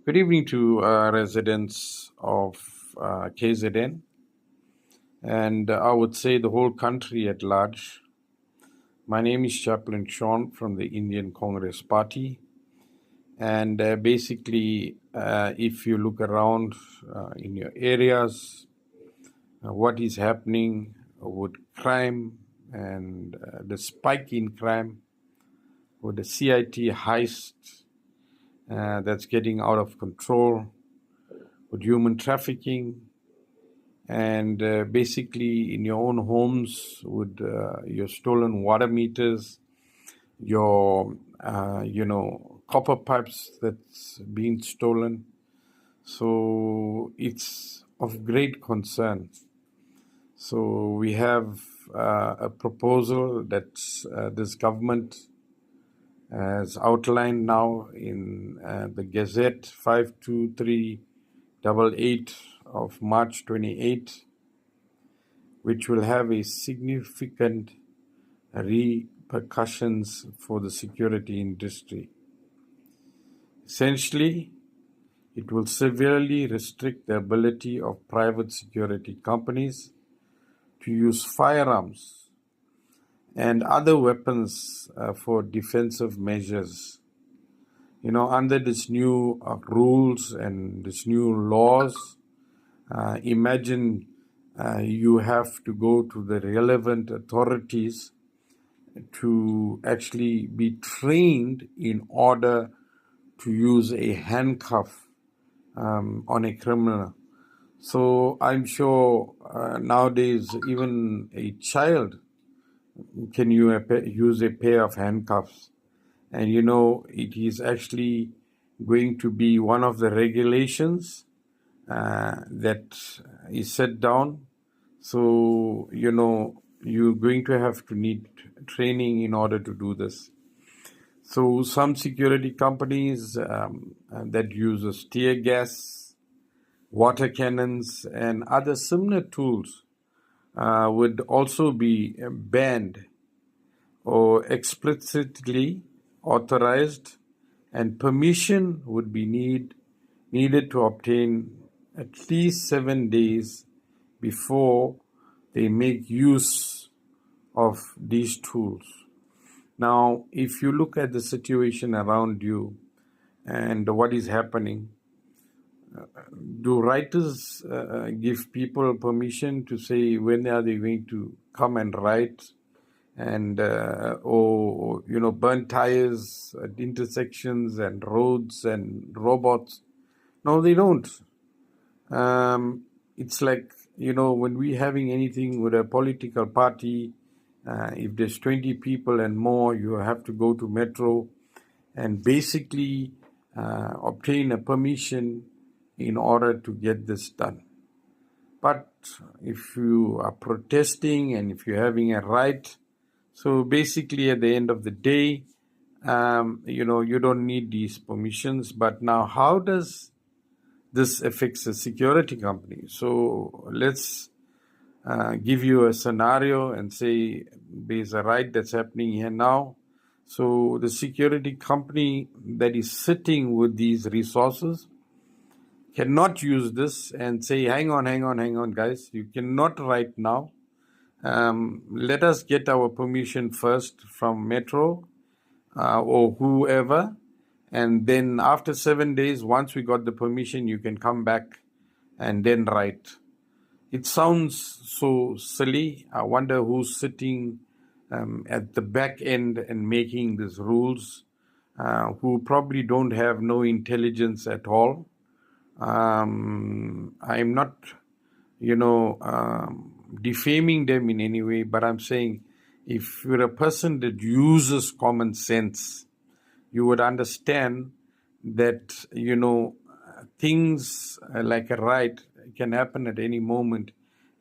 Good evening to residents of KZN and I would say the whole country at large. My name is Chaplain Sean from the Indian Congress Party. And basically, if you look around in your areas, what is happening with crime and the spike in crime, with the CIT heist that's getting out of control, with human trafficking, and basically in your own homes with your stolen water meters, your copper pipes that's being stolen. So it's of great concern. So we have a proposal that this government has outlined now in the Gazette 52388 of March 28, which will have a significant repercussions for the security industry. Essentially, it will severely restrict the ability of private security companies to use firearms and other weapons for defensive measures. Under this new rules and this new laws, imagine you have to go to the relevant authorities to actually be trained in order to use a handcuff on a criminal. So I'm sure nowadays even a child can use a pair of handcuffs. And it is actually going to be one of the regulations that is set down. So, you're going to have to need training in order to do this. So some security companies that uses tear gas, water cannons, and other similar tools would also be banned or explicitly authorized, and permission would be needed to obtain at least 7 days before they make use of these tools. Now, if you look at the situation around you and what is happening, do writers give people permission to say when are they going to come and write and or burn tires at intersections and roads and robots? No, they don't. It's like when we're having anything with a political party, if there's 20 people and more, you have to go to Metro and basically obtain a permission in order to get this done. But if you are protesting and if you're having a right, so basically at the end of the day, you don't need these permissions. But now, how does this affect the security company? So let's give you a scenario and say there's a right that's happening here now. So the security company that is sitting with these resources cannot use this and say, hang on, guys, you cannot right now. Let us get our permission first from Metro or whoever. And then after 7 days, once we got the permission, you can come back and then write. It sounds so silly. I wonder who's sitting at the back end and making these rules, who probably don't have no intelligence at all. I'm not, defaming them in any way, but I'm saying if you're a person that uses common sense, you would understand that, things like a riot can happen at any moment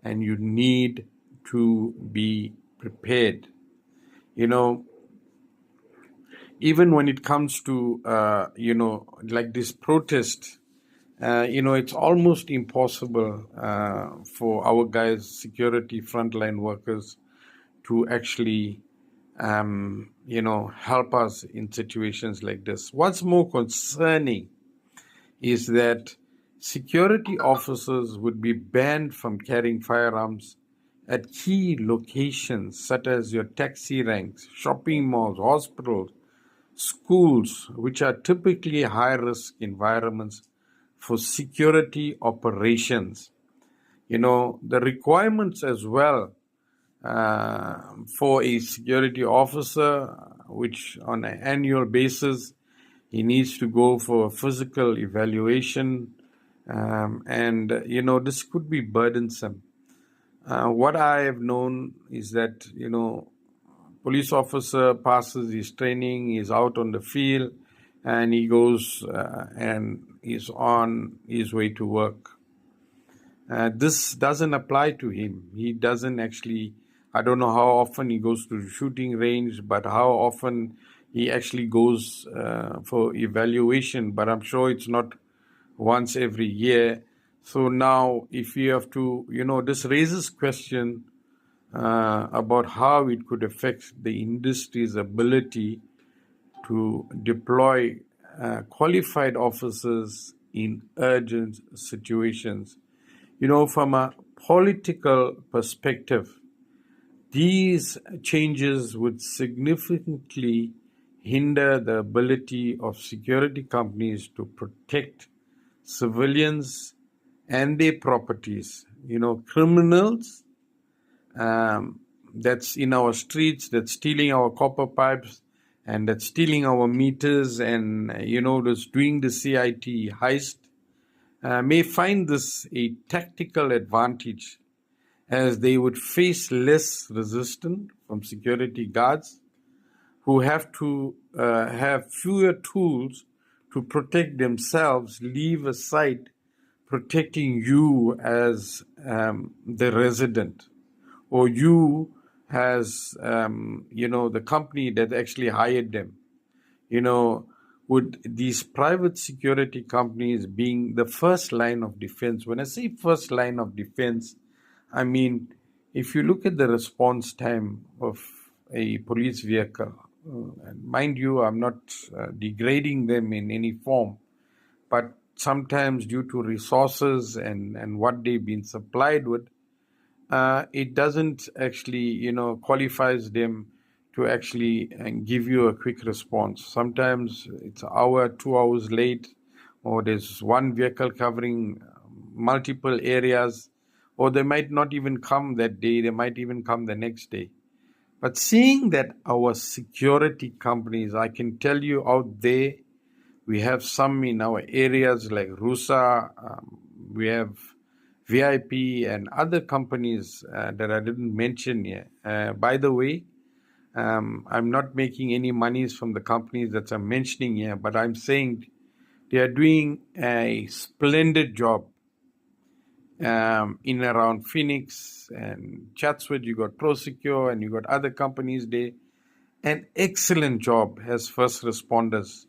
and you need to be prepared. Even when it comes to, like this protest, it's almost impossible for our guys, security frontline workers, to actually, help us in situations like this. What's more concerning is that security officers would be banned from carrying firearms at key locations such as your taxi ranks, shopping malls, hospitals, schools, which are typically high risk environments for security operations. The requirements as well for a security officer, which on an annual basis he needs to go for a physical evaluation, and this could be burdensome. What I have known is that police officer passes his training, is out on the field, and he goes and is on his way to work. This doesn't apply to him. He doesn't actually, I don't know how often he goes to the shooting range, but how often he actually goes for evaluation. But I'm sure it's not once every year. So now if you have to, this raises question about how it could affect the industry's ability to deploy qualified officers in urgent situations. From a political perspective, these changes would significantly hinder the ability of security companies to protect civilians and their properties. Criminals that's in our streets, that's stealing our copper pipes, and that's stealing our meters, and that's doing the CIT heist, may find this a tactical advantage, as they would face less resistance from security guards who have to have fewer tools to protect themselves, leave aside protecting you as the resident, or you as the company that actually hired them. Would these private security companies being the first line of defense? When I say first line of defense, I mean, if you look at the response time of a police vehicle, and mind you, I'm not degrading them in any form, but sometimes due to resources and what they've been supplied with, it doesn't actually, qualifies them to actually give you a quick response. Sometimes it's an hour, 2 hours late, or there's one vehicle covering multiple areas, or they might not even come that day, they might even come the next day. But seeing that our security companies, I can tell you out there, we have some in our areas like Rusa, we have VIP and other companies that I didn't mention here. By the way, I'm not making any monies from the companies that I'm mentioning here, but I'm saying they are doing a splendid job in around Phoenix and Chatsworth. You got ProSecure and you got other companies there. An excellent job as first responders,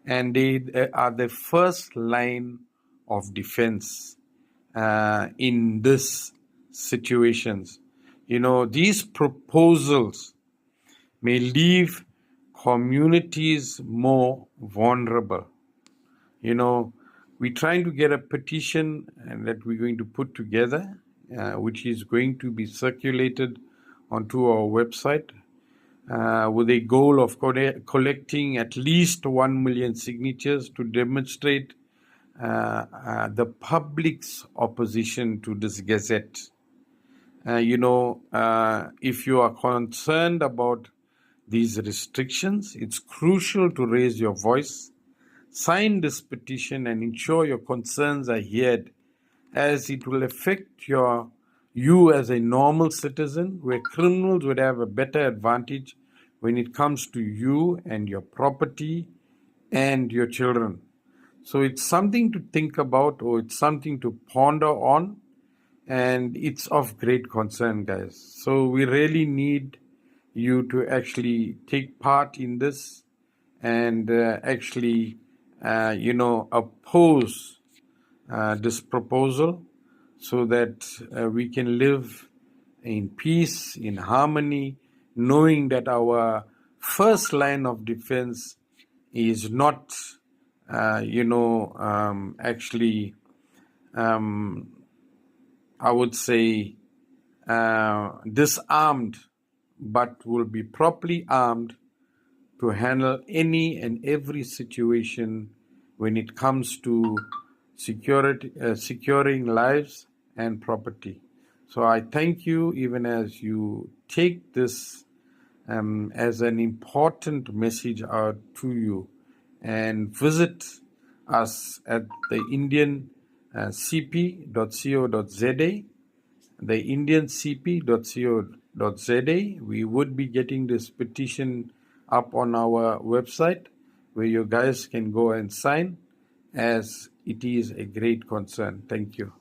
and they are the first line of defense in this situations. These proposals may leave communities more vulnerable. We're trying to get a petition that we're going to put together, which is going to be circulated onto our website, with a goal of collecting at least 1 million signatures to demonstrate the public's opposition to this gazette. If you are concerned about these restrictions, it's crucial to raise your voice, sign this petition, and ensure your concerns are heard, as it will affect you as a normal citizen, where criminals would have a better advantage when it comes to you and your property and your children. So it's something to think about, or it's something to ponder on, and it's of great concern, guys. So we really need you to actually take part in this and actually, oppose this proposal, so that we can live in peace, in harmony, knowing that our first line of defense is not actually, um, I would say, disarmed, but will be properly armed to handle any and every situation when it comes to securing lives and property. So I thank you, even as you take this as an important message out to you, and visit us at the Indian CP.co.za, the Indian CP.co.za. We would be getting this petition up on our website where you guys can go and sign, as it is a great concern. Thank you.